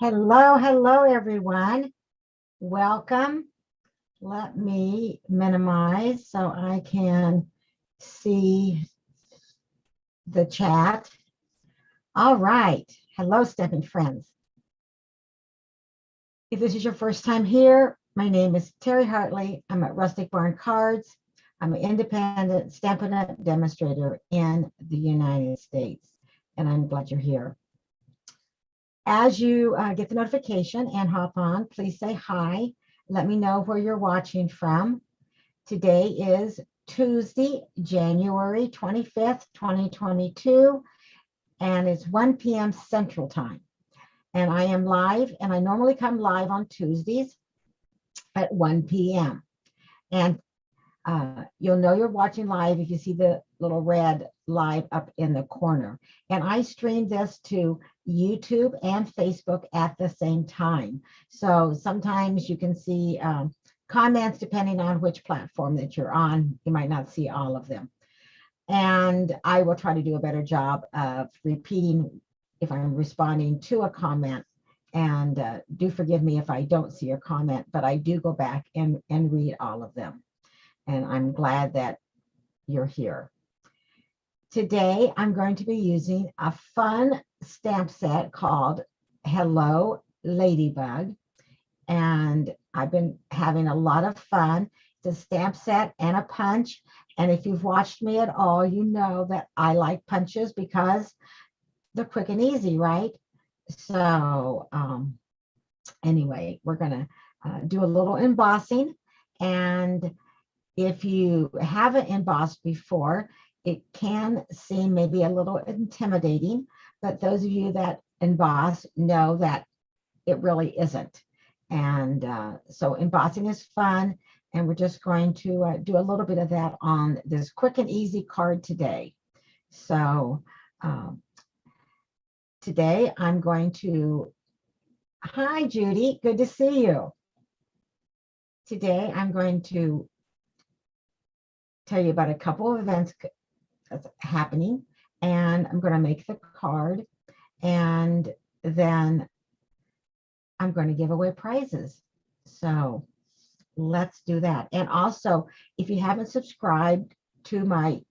Hello, everyone. Welcome. Let me minimize so I can see the chat. All right. Hello, Stampin' friends. If this is your first time here, my name is Terry Hartley. I'm at Rustic Barn Cards. I'm an independent Stampin'Up demonstrator in the United States, and I'm glad you're here. As you get the notification and hop on, please say hi. Let me know where you're watching from. Today is Tuesday, January 25th, 2022, and it's 1 p.m. Central Time. And I am live, and I normally come live on Tuesdays at 1 p.m. And you'll know you're watching live if you see the little red live up in the corner. And I stream this to YouTube and Facebook at the same time. So sometimes you can see comments depending on which platform that you're on. You might not see all of them. And I will try to do a better job of repeating if I'm responding to a comment. And do forgive me if I don't see your comment, but I do go back and read all of them. And I'm glad that you're here. Today, I'm going to be using a fun stamp set called Hello Ladybug. And I've been having a lot of fun. It's a stamp set and a punch. And if you've watched me at all, you know that I like punches because they're quick and easy, right? So anyway, we're going to do a little embossing. And if you haven't embossed before, it can seem maybe a little intimidating, but those of you that emboss know that it really isn't. And so embossing is fun, and we're just going to do a little bit of that on this quick and easy card today. So today I'm going to, hi Judy, good to see you. Today I'm going to tell you about a couple of events that's happening, and I'm going to make the card, and then I'm going to give away prizes. So let's do that. And also, if you haven't subscribed to my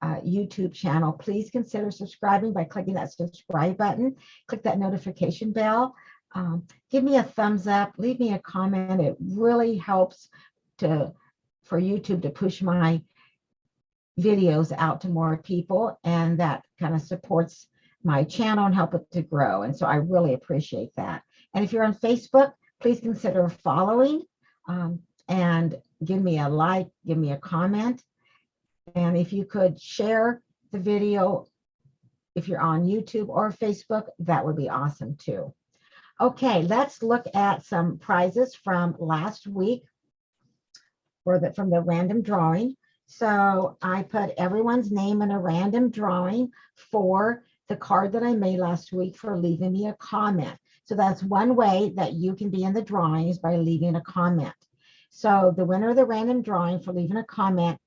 YouTube channel, please consider subscribing by clicking that subscribe button. Click that notification bell. Give me a thumbs up. Leave me a comment. It really helps for YouTube to push my videos out to more people, and that kind of supports my channel and help it to grow. And so I really appreciate that. And if you're on Facebook, please consider following and give me a like, give me a comment. And if you could share the video, if you're on YouTube or Facebook, that would be awesome too. Okay, let's look at some prizes from last week from the random drawing. So I put everyone's name in a random drawing for the card that I made last week for leaving me a comment. So that's one way that you can be in the drawing is by leaving a comment. So the winner of the random drawing for leaving a comment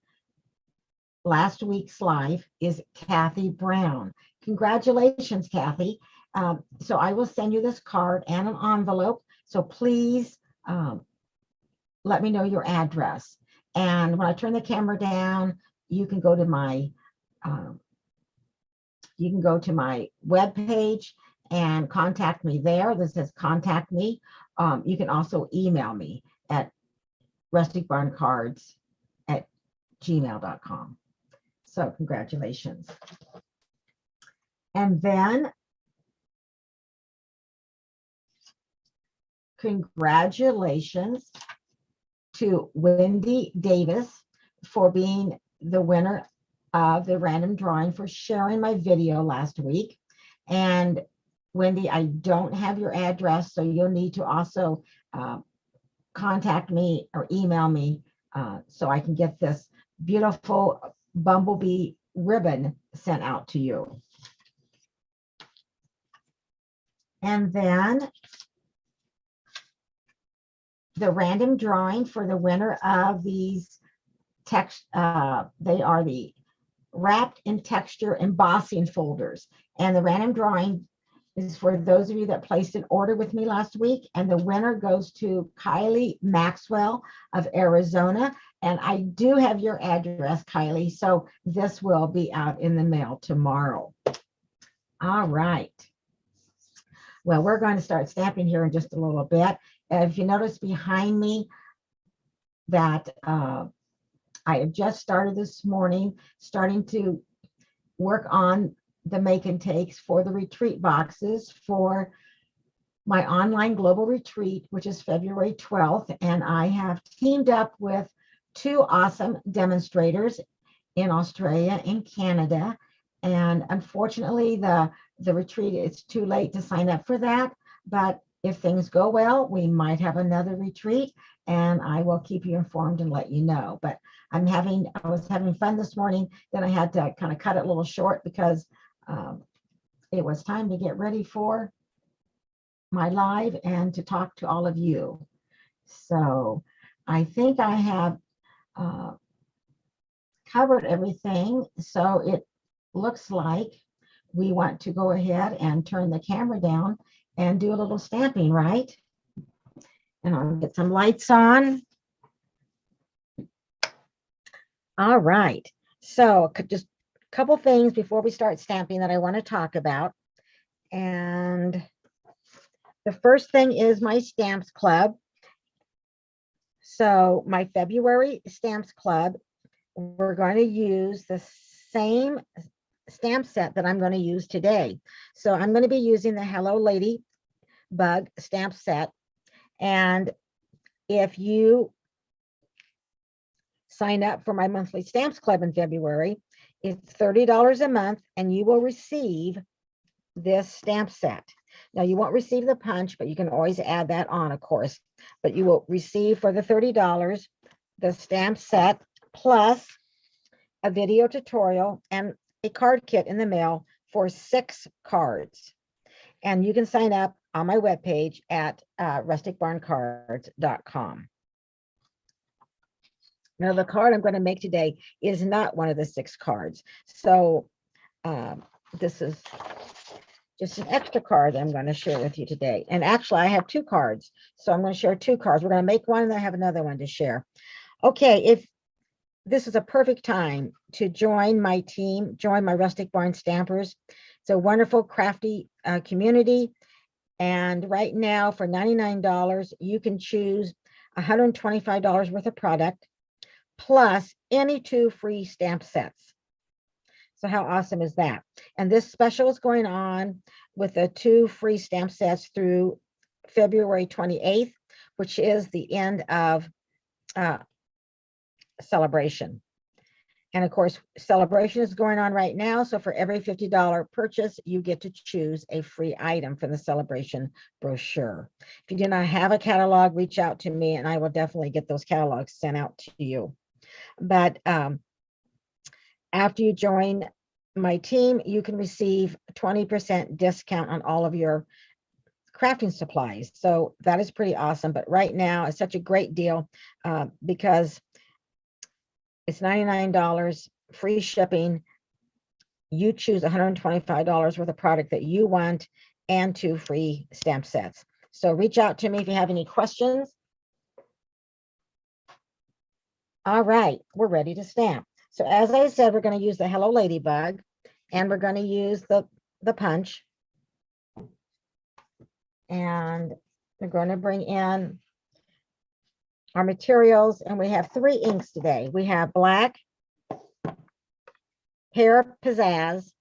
last week's live is Kathy Brown. Congratulations, Kathy. So I will send you this card and an envelope. So please let me know your address. And when I turn the camera down, you can go to my webpage and contact me there. This says contact me. You can also email me at rusticbarncards@gmail.com. So congratulations. And then congratulations to Wendy Davis for being the winner of the random drawing for sharing my video last week. And Wendy, I don't have your address, so you'll need to also contact me or email me so I can get this beautiful bumblebee ribbon sent out to you. And then the random drawing for the winner of these text, they are the wrapped in texture embossing folders. And the random drawing is for those of you that placed an order with me last week, and the winner goes to Kylie Maxwell of Arizona. And I do have your address, Kylie, so this will be out in the mail tomorrow. All right. Well, we're going to start stamping here in just a little bit. If you notice behind me that I have just started this morning, starting to work on the make and takes for the retreat boxes for my online global retreat, which is February 12th. And I have teamed up with two awesome demonstrators in Australia and Canada. And unfortunately, the retreat, it's too late to sign up for that. But if things go well, we might have another retreat, and I will keep you informed and let you know. But I was having fun this morning. Then I had to kind of cut it a little short because it was time to get ready for my live and to talk to all of you. So I think I have covered everything. So it looks like we want to go ahead and turn the camera down and do a little stamping, right? And I'll get some lights on. All right. So just a couple things before we start stamping that I want to talk about. And the first thing is my Stamps Club. So my February Stamps Club, we're going to use the same stamp set that I'm going to use today. So I'm going to be using the Hello Ladybug stamp set. And if you sign up for my monthly Stamps Club in February, it's $30 a month, and you will receive this stamp set. Now, you won't receive the punch, but you can always add that on, of course. But you will receive for the $30 the stamp set plus a video tutorial and a card kit in the mail for 6 cards. And you can sign up on my webpage at rusticbarncards.com. Now, the card I'm going to make today is not one of the 6 cards. So this is just an extra card that I'm going to share with you today. And actually, I have 2 cards. So I'm going to share 2 cards. We're going to make one, and I have another one to share. Okay, if this is a perfect time to join my team, join my Rustic Barn Stampers. It's a wonderful, crafty community. And right now, for $99, you can choose $125 worth of product, plus any 2 free stamp sets. So how awesome is that? And this special is going on with the 2 free stamp sets through February 28th, which is the end of Celebration. And of course, Celebration is going on right now. So for every $50 purchase, you get to choose a free item from the Celebration brochure. If you do not have a catalog, reach out to me and I will definitely get those catalogs sent out to you. But after you join my team, you can receive 20% discount on all of your crafting supplies. So that is pretty awesome. But right now, it's such a great deal because it's $99, free shipping. You choose $125 worth of product that you want and 2 free stamp sets. So reach out to me if you have any questions. All right, we're ready to stamp. So as I said, we're going to use the Hello Ladybug, and we're going to use the punch. And we're going to bring in our materials, and we have 3 inks today. We have black, Pear Pizzazz,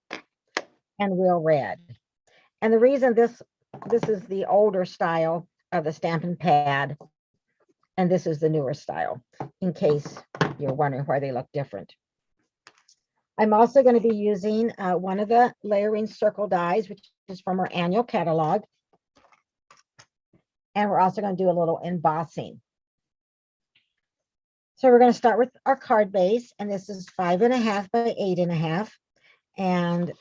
and Real Red. And the reason this is the older style of the Stampin' Pad, and this is the newer style, in case you're wondering why they look different. I'm also going to be using one of the layering circle dies, which is from our annual catalog. And we're also going to do a little embossing. So we're going to start with our card base, and this is 5.5 by 8.5, and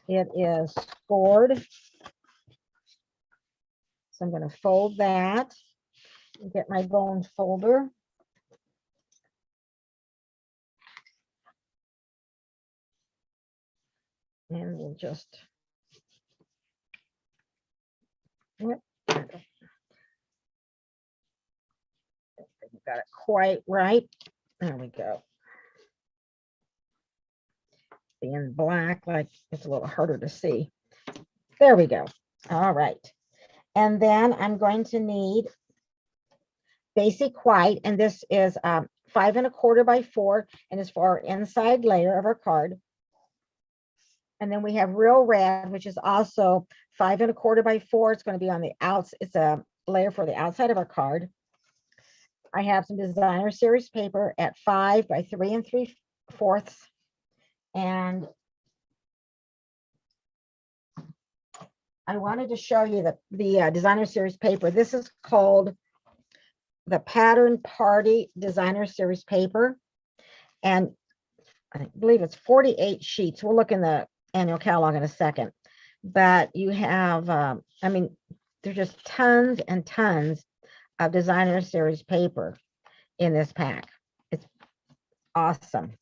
it is scored. So I'm going to fold that and get my bone folder. And we'll just Yep. Got it quite right. There we go. Being black, like it's a little harder to see. There we go. All right. And then I'm going to need basic white, and this is 5 1/4 by 4, and is for our inside layer of our card. And then we have real red, which is also 5 1/4 by 4. It's going to be on the outs. It's a layer for the outside of our card. I have some designer series paper at 5 by 3 3/4, and I wanted to show you the designer series paper. This is called the Pattern Party Designer Series paper, and I believe it's 48 sheets. We'll look in the annual catalog in a second, but you have, I mean, there's just tons and tons of designer series paper in this pack. It's awesome.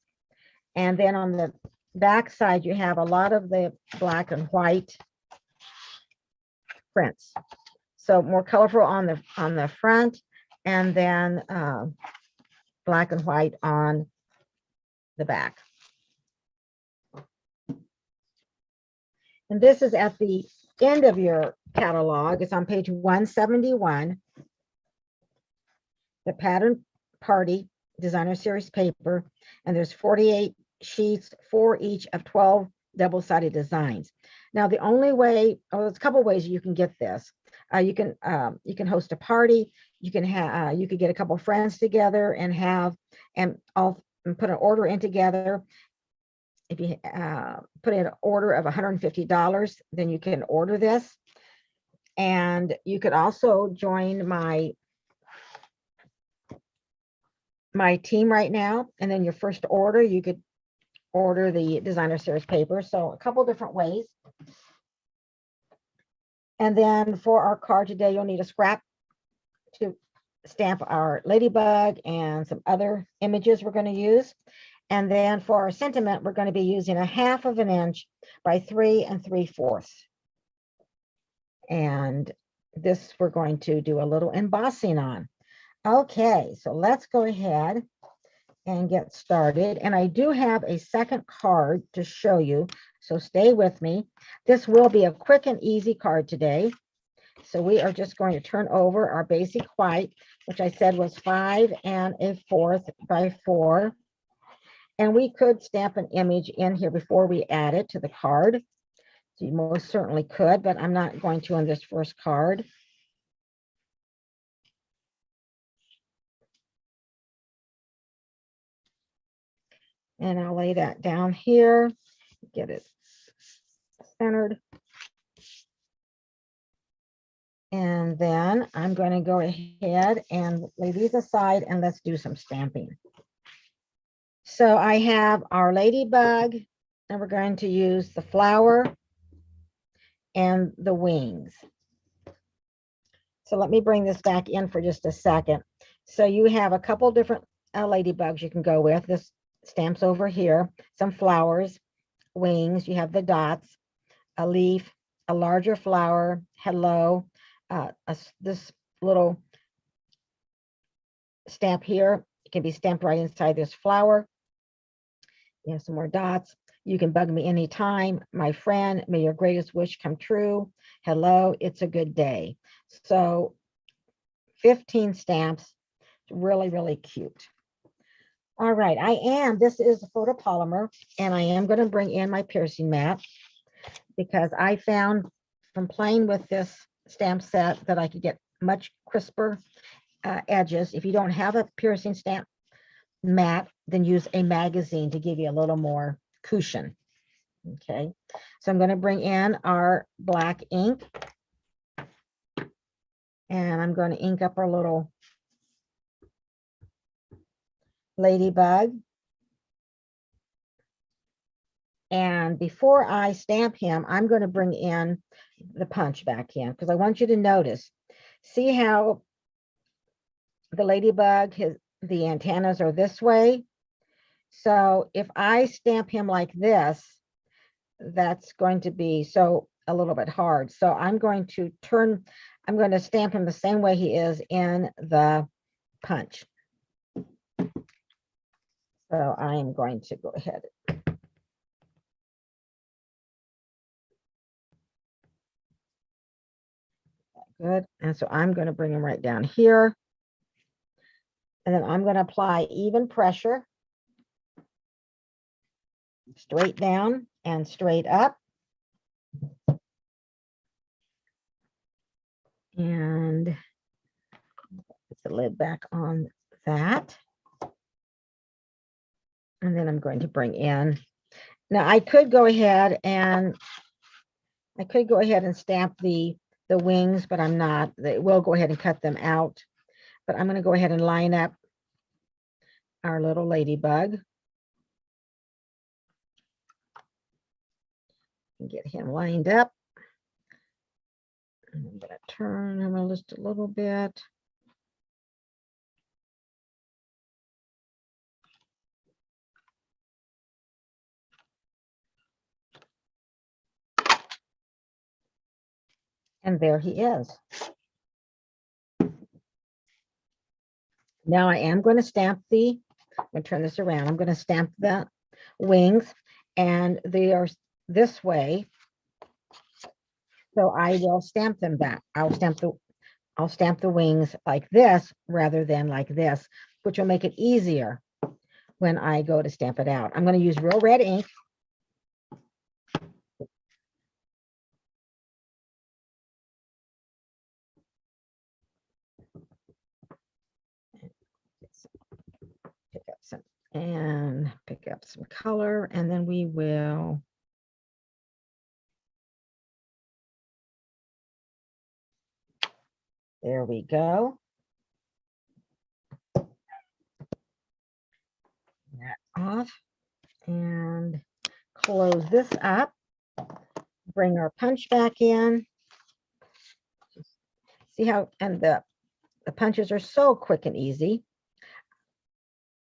And then on the back side, you have a lot of the black and white prints. So more colorful on the front, and then black and white on the back. And this is at the end of your catalog. It's on page 171. The Pattern Party Designer Series paper, and there's 48 sheets for each of 12 double-sided designs. Now, the only way, there's a couple ways you can get this. You can host a party. You can have you could get a couple friends together and put an order in together. If you put in an order of $150, then you can order this. And you could also join my team right now, and then your first order, you could order the designer series paper. So a couple different ways. And then for our card today, you'll need a scrap to stamp our ladybug and some other images we're going to use. And then for our sentiment, we're going to be using 1/2 inch by 3 3/4. And this we're going to do a little embossing on. Okay, so let's go ahead and get started. And I do have a second card to show you, so stay with me. This will be a quick and easy card today. So we are just going to turn over our basic white, which I said was 5 1/4 by 4. And we could stamp an image in here before we add it to the card. So you most certainly could, but I'm not going to on this first card. And I'll lay that down here, get it centered. And then I'm going to go ahead and lay these aside, and let's do some stamping. So I have our ladybug, and we're going to use the flower and the wings. So let me bring this back in for just a second. So you have a couple different ladybugs you can go with. This stamps over here, some flowers, wings, you have the dots, a leaf, a larger flower, hello, this little stamp here. It can be stamped right inside this flower. You have some more dots. You can bug me anytime. My friend, may your greatest wish come true. Hello, it's a good day. So 15 stamps, really, really cute. All right, this is a photopolymer, and I am going to bring in my piercing mat because I found from playing with this stamp set that I could get much crisper edges. If you don't have a piercing stamp mat, then use a magazine to give you a little more cushion. Okay, so I'm going to bring in our black ink, and I'm going to ink up our little ladybug. And before I stamp him, I'm going to bring in the punch back in because I want you to notice. See how the ladybug, the antennas are this way. So if I stamp him like this, that's going to be, so a little bit hard. So I'm going to stamp him the same way he is in the punch. So I am going to go ahead. Good. And so I'm going to bring him right down here. And then I'm going to apply even pressure. Straight down and straight up. And put the lid back on that. And then I'm going to bring in. Now I could go ahead and stamp the wings, but I'm not. We'll go ahead and cut them out. But I'm going to go ahead and line up our little ladybug. And get him lined up. And I'm going to turn him just a little bit. And there he is. Now I am going to stamp I'm going to turn this around. I'm going to stamp the wings, and they are this way. So I will stamp them back. I'll stamp the wings like this rather than like this, which will make it easier when I go to stamp it out. I'm going to use real red ink. Pick up some color, and then we will there we go. That off and close this up. Bring our punch back in. See how, and the punches are so quick and easy.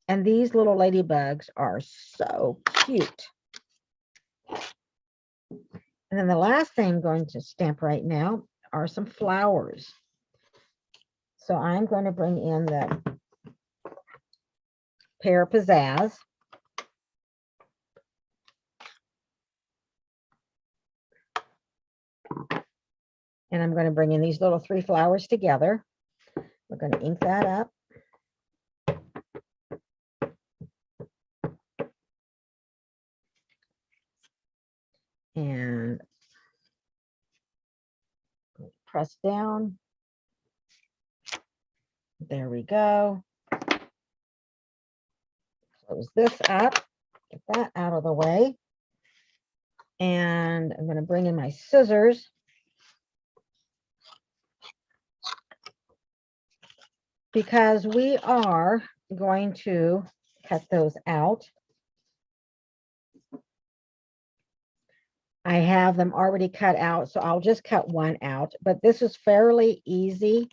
And these little ladybugs are so cute. And then the last thing I'm going to stamp right now are some flowers. So I'm going to bring in the Pear Pizzazz. And I'm going to bring in these little 3 flowers together. We're going to ink that up. And press down. There we go. Close this up. Get that out of the way. And I'm going to bring in my scissors. Because we are going to cut those out. I have them already cut out, so I'll just cut one out, but this is fairly easy.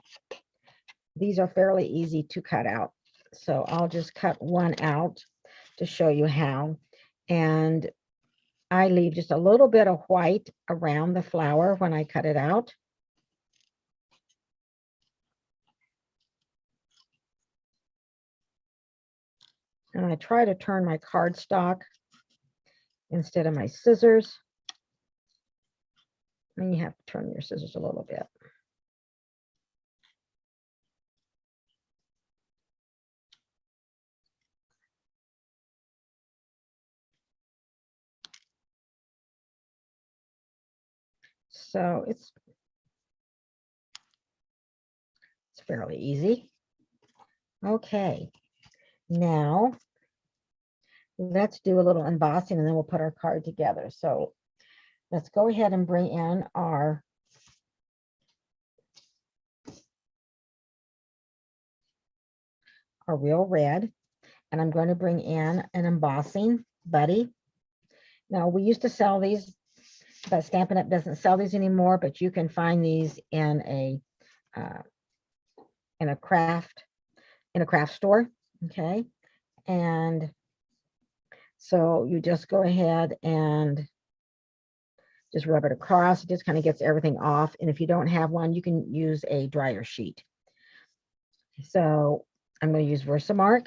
These are fairly easy to cut out. So I'll just cut one out to show you how. And I leave just a little bit of white around the flower when I cut it out. And I try to turn my cardstock instead of my scissors. And you have to turn your scissors a little bit. So it's fairly easy. Okay, now let's do a little embossing and then we'll put our card together. So let's go ahead and bring in our real red, and I'm going to bring in an embossing buddy. Now we used to sell these, but Stampin' Up doesn't sell these anymore, but you can find these in a craft store. Okay, and so you just go ahead and Just rub it across. It just kind of gets everything off. And if you don't have one, you can use a dryer sheet. So I'm going to use Versamark.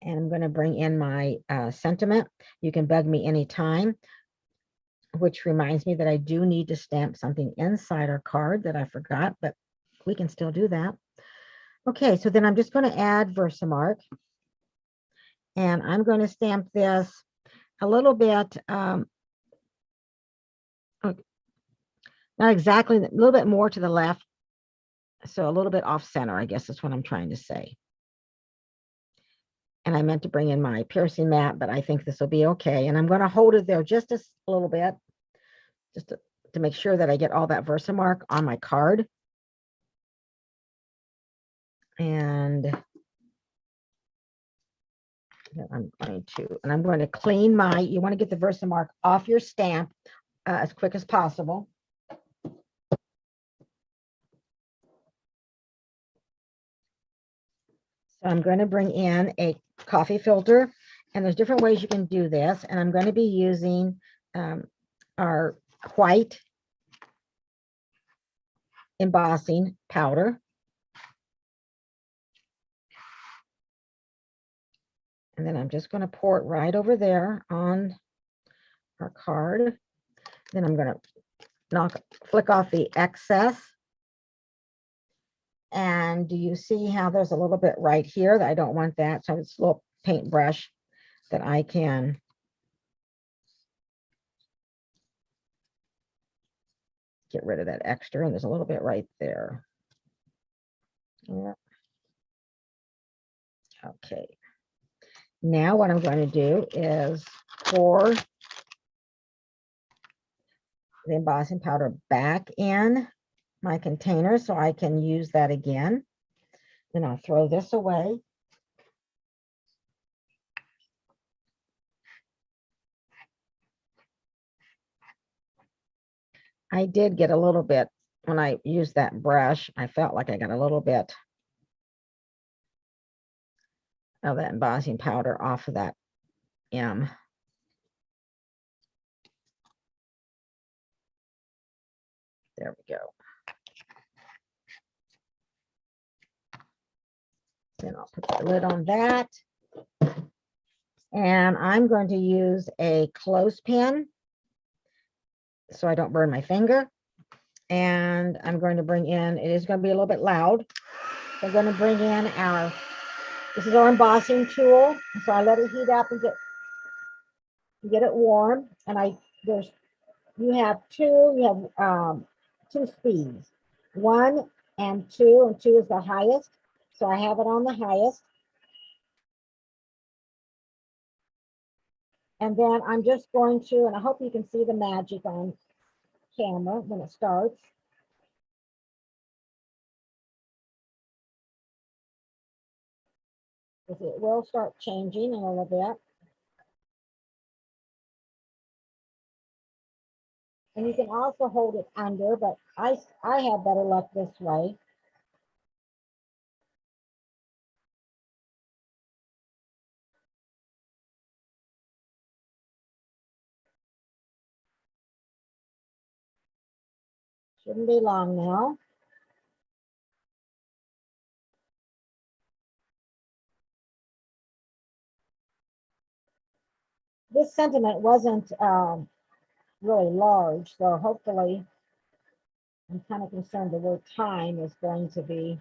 And I'm going to bring in my sentiment. You can bug me anytime, which reminds me that I do need to stamp something inside our card that I forgot, but we can still do that. Okay, so then I'm just going to add Versamark. And I'm going to stamp this a little bit, not exactly, a little bit more to the left. So a little bit off center, I guess is what I'm trying to say. And I meant to bring in my piercing mat, but I think this will be okay. And I'm going to hold it there just a little bit, just to make sure that I get all that Versamark on my card. And I'm going to clean my, you want to get the Versamark off your stamp as quick as possible. So I'm going to bring in a coffee filter, and there's different ways you can do this. And I'm going to be using our white embossing powder. And then I'm just going to pour it right over there on our card. Then I'm going to flick off the excess. And do you see how there's a little bit right here that I don't want that? So it's a little paintbrush that I can get rid of that extra. And there's a little bit right there. Yeah. Okay. Now what I'm going to do is pour the embossing powder back in my container so I can use that again. Then I'll throw this away. I did get a little bit, when I used that brush, I felt like I got a little bit of that embossing powder off of that M. There we go. Then I'll put the lid on that. And I'm going to use a clothespin so I don't burn my finger. And I'm going to bring in, it is going to be a little bit loud. So I'm going to bring in this is our embossing tool. So I let it heat up and get it warm. And you have two speeds, 1 and 2, and 2 is the highest. So I have it on the highest. And then I'm just going to, and I hope you can see the magic on camera when it starts. Because it will start changing in a little bit. And you can also hold it under, but I have better luck this way. Shouldn't be long now. This sentiment wasn't really large, so hopefully, I'm kind of concerned the word time is going to be.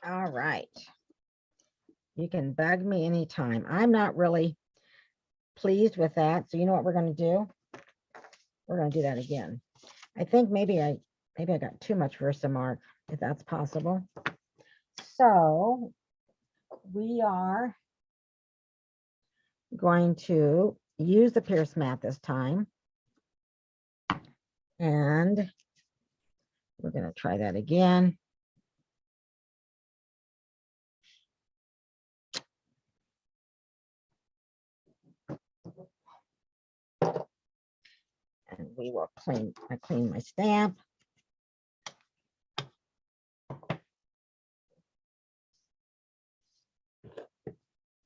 All right. You can bug me anytime. I'm not really pleased with that. So you know what we're going to do? We're going to do that again. I think maybe I got too much Versamark, if that's possible. So we are going to use the Pierce mat this time. And we're going to try that again. And we will clean my stamp.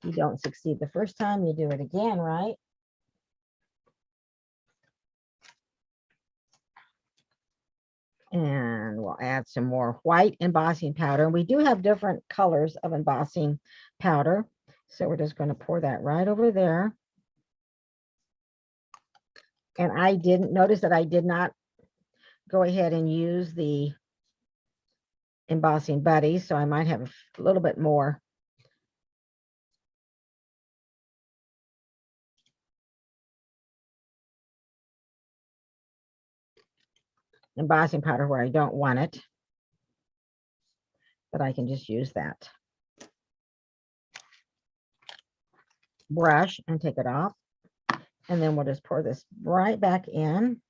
You don't succeed the first time, you do it again, right? And we'll add some more white embossing powder. We do have different colors of embossing powder. So we're just going to pour that right over there. And I didn't notice that I did not go ahead and use the embossing buddy. So I might have a little bit more. Embossing powder where I don't want it. But I can just use that brush and take it off. And then we'll just pour this right back in,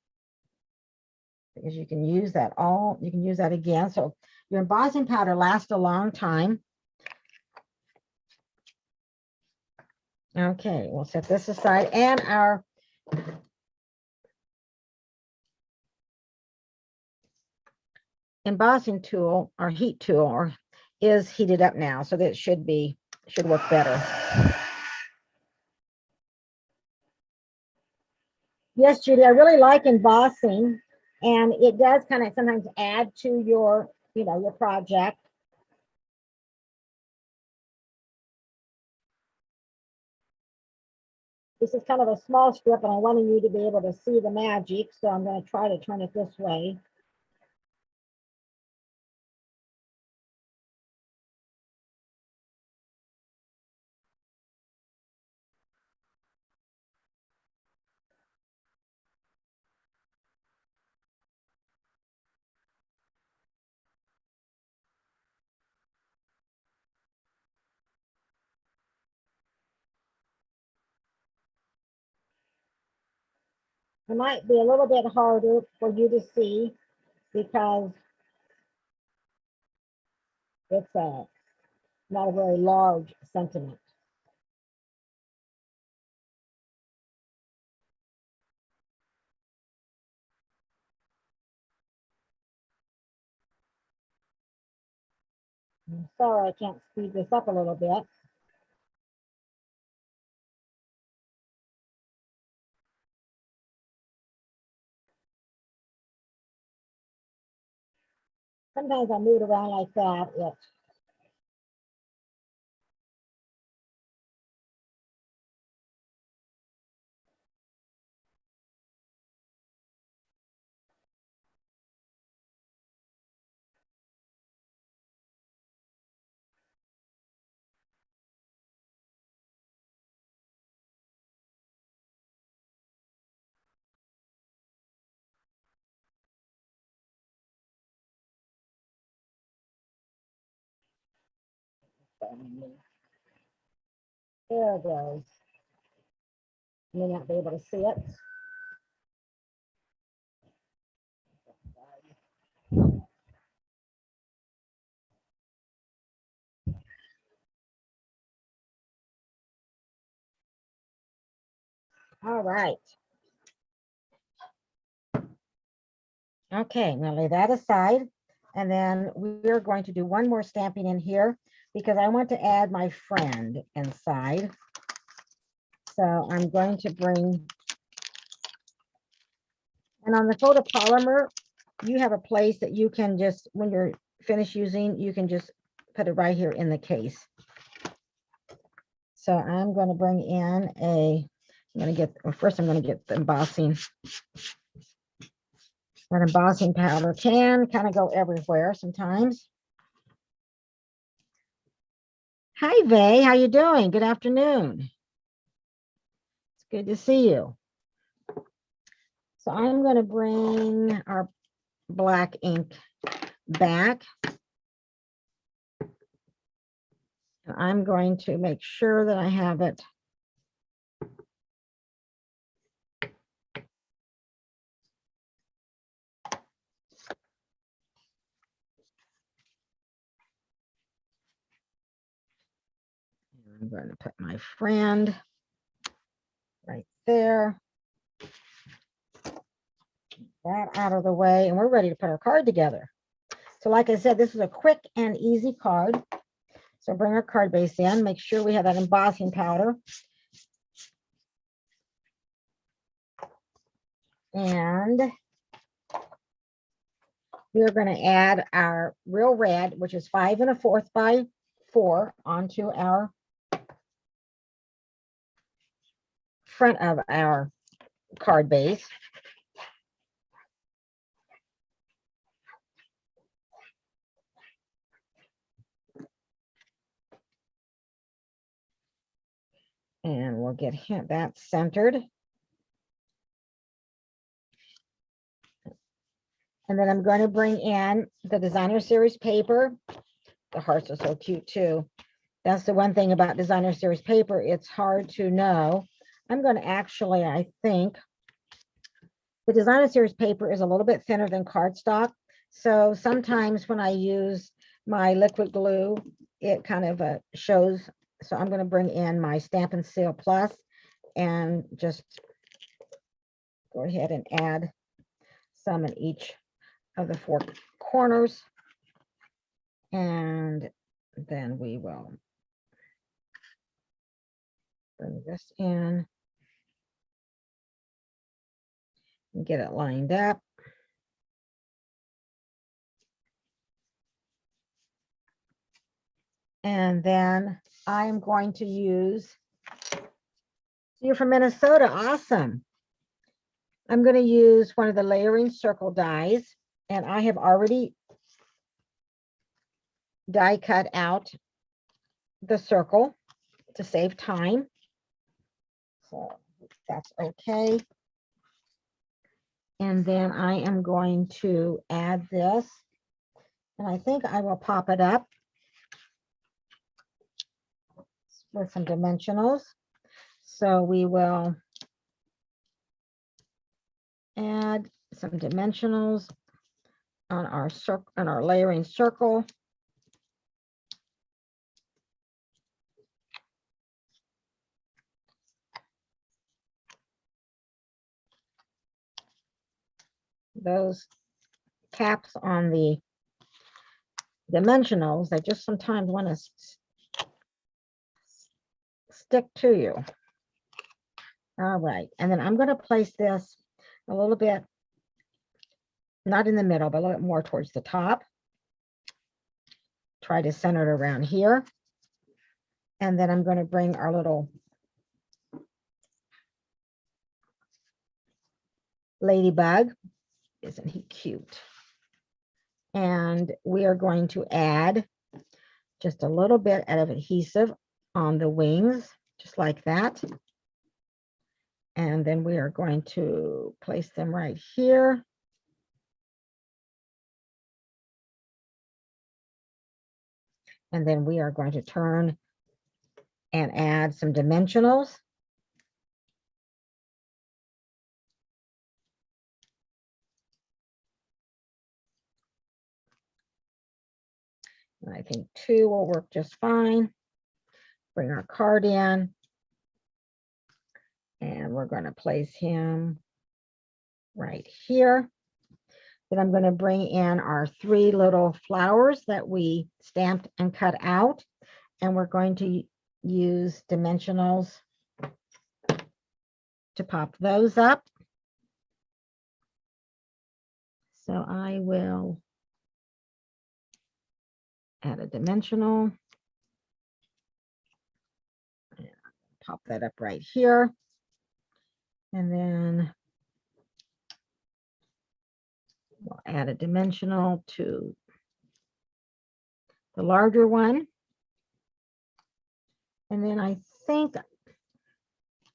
because you can use that you can use that again. So your embossing powder lasts a long time. Okay, we'll set this aside, and our embossing tool, our heat tool, is heated up now, so that should work better. Yes, Judy, I really like embossing, and it does kind of sometimes add to your, your project. This is kind of a small strip, and I wanted you to be able to see the magic, so I'm going to try to turn it this way. It might be a little bit harder for you to see because it's not a very large sentiment. I'm sorry, I can't speed this up a little bit. Sometimes I move it around like that. There it goes. You may not be able to see it. All right. Okay, I'm going to lay that aside. And then we're going to do one more stamping in here because I want to add my friend inside. So I'm going to bring, and on the photopolymer, you have a place that you can just, when you're finished using, you can just put it right here in the case. So I'm going to bring in first I'm going to get the embossing. That embossing powder can kind of go everywhere sometimes. Hi, Vay. How you doing? Good afternoon. It's good to see you. So I'm going to bring our black ink back. And I'm going to make sure that I have it I'm going to put my friend right there. That out of the way, and we're ready to put our card together. So like I said, this is a quick and easy card. So bring our card base in, make sure we have that embossing powder. And we're going to add our real red, which is 5 1/4 by 4, onto our front of our card base. And we'll get that centered. And then I'm going to bring in the Designer Series paper. The hearts are so cute too. That's the one thing about Designer Series paper. It's hard to know. I'm going to actually, I think, the Designer Series paper is a little bit thinner than cardstock. So sometimes when I use my liquid glue, it kind of shows. So I'm going to bring in my Stampin' Seal Plus and just go ahead and add some in each of the 4 corners. And then we will bring this in and get it lined up. And then I'm going to use, you're from Minnesota, awesome. I'm going to use one of the layering circle dies, and I have already die cut out the circle to save time. So that's okay. And then I am going to add this, and I think I will pop it up with some dimensionals. So we will add some dimensionals on our circle, on our layering circle. Those caps on the dimensionals, they just sometimes want to stick to you. All right, and then I'm going to place this a little bit, not in the middle, but a little bit more towards the top. Try to center it around here. And then I'm going to bring our little ladybug. Isn't he cute? And we are going to add just a little bit of adhesive on the wings, just like that. And then we are going to place them right here. And then we are going to turn and add some dimensionals. And I think 2 will work just fine. Bring our card in. And we're going to place him right here. Then I'm going to bring in our 3 little flowers that we stamped and cut out. And we're going to use dimensionals to pop those up. So I will add a dimensional. And pop that up right here. And then we'll add a dimensional to the larger one. And then I think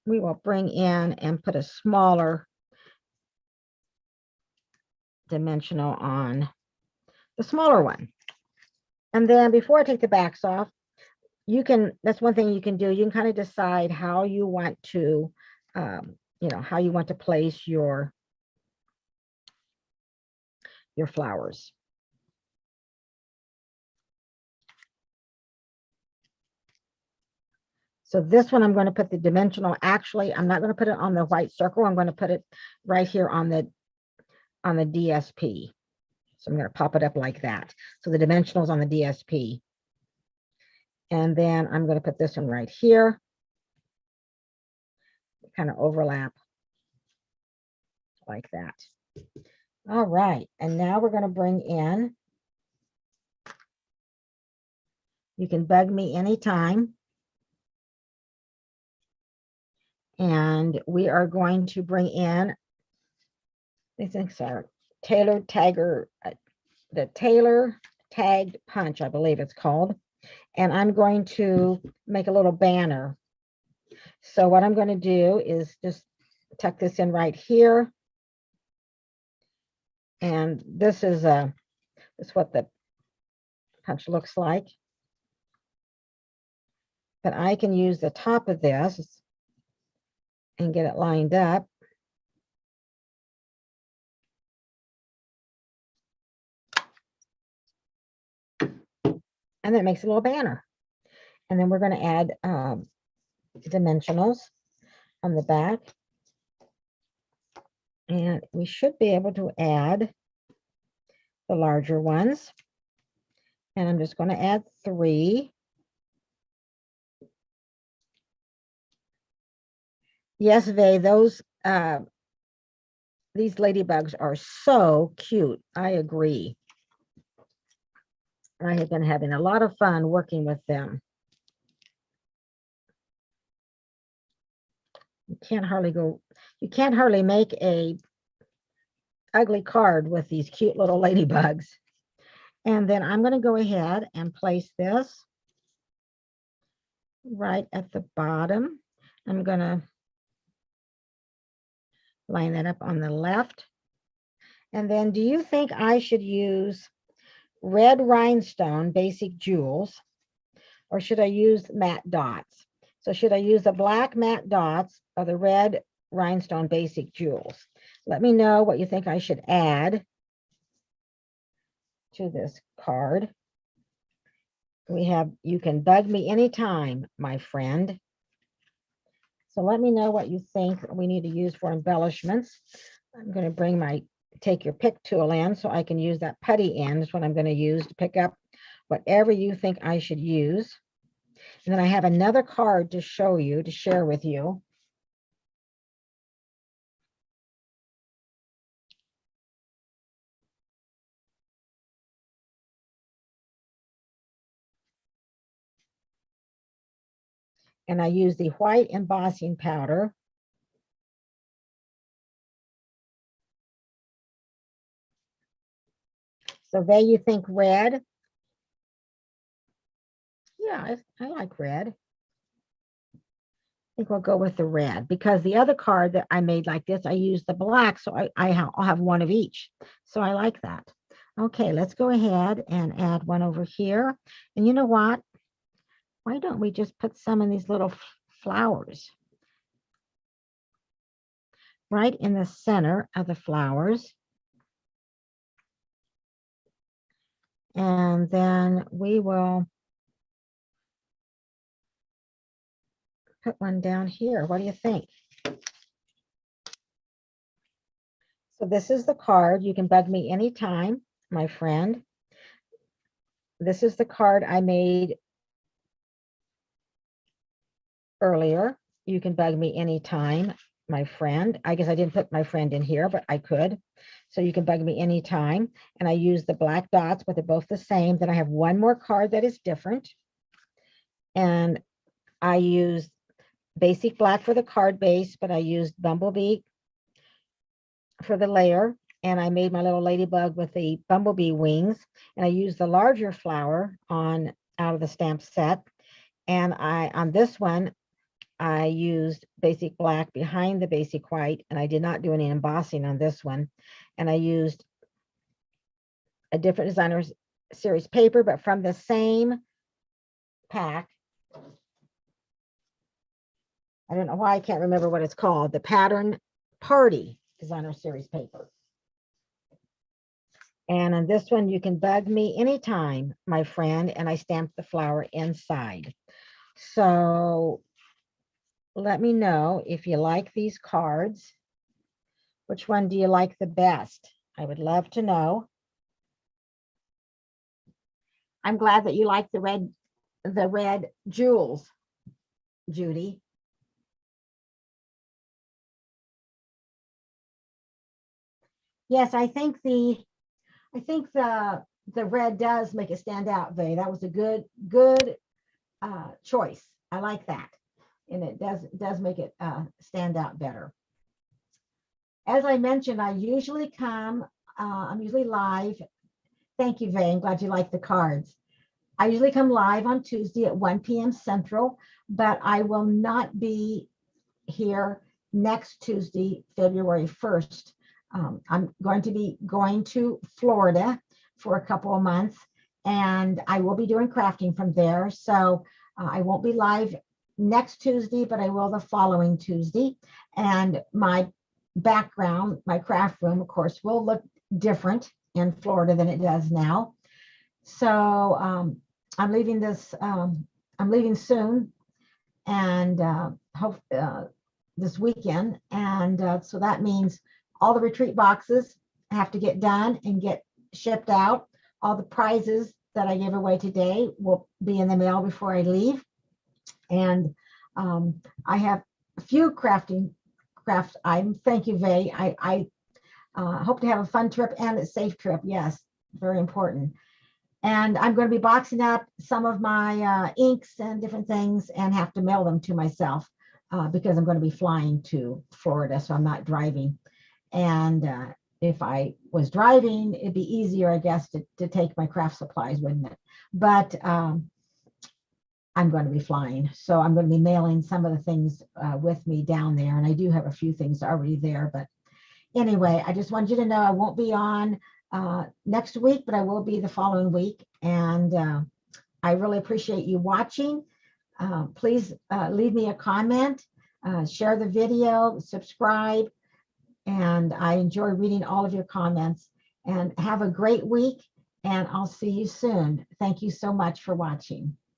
we will bring in and put a smaller dimensional on the smaller one. And then before I take the backs off, you can, that's one thing you can do. You can kind of decide how you want to, how you want to place your flowers. So this one, I'm going to put the dimensional. Actually, I'm not going to put it on the white circle. I'm going to put it right here on the DSP. So I'm going to pop it up like that. So the dimensionals on the DSP. And then I'm going to put this one right here. Kind of overlap like that. All right. And now we're going to bring in, you can bug me anytime. And we are going to bring in, I think so, the Tailor Tagged Punch, I believe it's called. And I'm going to make a little banner. So what I'm going to do is just tuck this in right here. And this is what the punch looks like. But I can use the top of this and get it lined up. And that makes a little banner. And then we're going to add dimensionals on the back. And we should be able to add the larger ones. And I'm just going to add 3. Yes, Vay, those these ladybugs are so cute. I agree. I have been having a lot of fun working with them. You can't hardly make a ugly card with these cute little ladybugs. And then I'm going to go ahead and place this right at the bottom. I'm going to line that up on the left. And then do you think I should use red rhinestone basic jewels, or should I use matte dots? So should I use the black matte dots or the red rhinestone basic jewels? Let me know what you think I should add to this card. You can bug me anytime, my friend. So let me know what you think we need to use for embellishments. I'm going to bring my take your pick tool in so I can use that putty end. Is what I'm going to use to pick up whatever you think I should use. And then I have another card to show you, to share with you. And I use the white embossing powder. So there you think red. Yeah, I like red. I think we'll go with the red because the other card that I made like this, I used the black, so I'll have one of each. So I like that. Okay, let's go ahead and add one over here. And you know what? Why don't we just put some in these little flowers right in the center of the flowers? And then we will put one down here. What do you think? So this is the card. You can bug me anytime, my friend. This is the card I made earlier. You can bug me anytime, my friend. I guess I didn't put my friend in here, but I could. So you can bug me anytime. And I use the black dots, but they're both the same. Then I have one more card that is different. And I use basic black for the card base, but I used Bumblebee for the layer. And I made my little ladybug with the bumblebee wings. And I used the larger flower out of the stamp set. And on this one, I used basic black behind the basic white, and I did not do any embossing on this one. And I used a different designer series paper, but from the same pack. I don't know why I can't remember what it's called, the Pattern Party designer series paper. And on this one, you can bug me anytime, my friend, and I stamped the flower inside. So let me know if you like these cards. Which one do you like the best? I would love to know. I'm glad that you like the red jewels, Judy. Yes, I think the red does make it stand out, Vay. That was a good choice. I like that. And it does make it stand out better. As I mentioned, I usually come, I'm usually live. Thank you, Vay. I'm glad you like the cards. I usually come live on Tuesday at 1 p.m. Central, but I will not be here next Tuesday, February 1st. I'm going to be going to Florida for a couple of months, and I will be doing crafting from there. So I won't be live next Tuesday, but I will the following Tuesday. And my background, my craft room, of course, will look different in Florida than it does now. So I'm leaving I'm leaving soon, and hope this weekend. And so that means all the retreat boxes have to get done and get shipped out. All the prizes that I gave away today will be in the mail before I leave. And I have a few craft items. Thank you, Vay. I hope to have a fun trip and a safe trip. Yes, very important. And I'm going to be boxing up some of my inks and different things and have to mail them to myself because I'm going to be flying to Florida, so I'm not driving. And if I was driving, it'd be easier, I guess, to take my craft supplies, wouldn't it? But I'm going to be flying, so I'm going to be mailing some of the things with me down there. And I do have a few things already there. But anyway, I just want you to know I won't be on next week, but I will be the following week. And I really appreciate you watching. Please leave me a comment, share the video, subscribe. And I enjoy reading all of your comments. And have a great week. And I'll see you soon. Thank you so much for watching.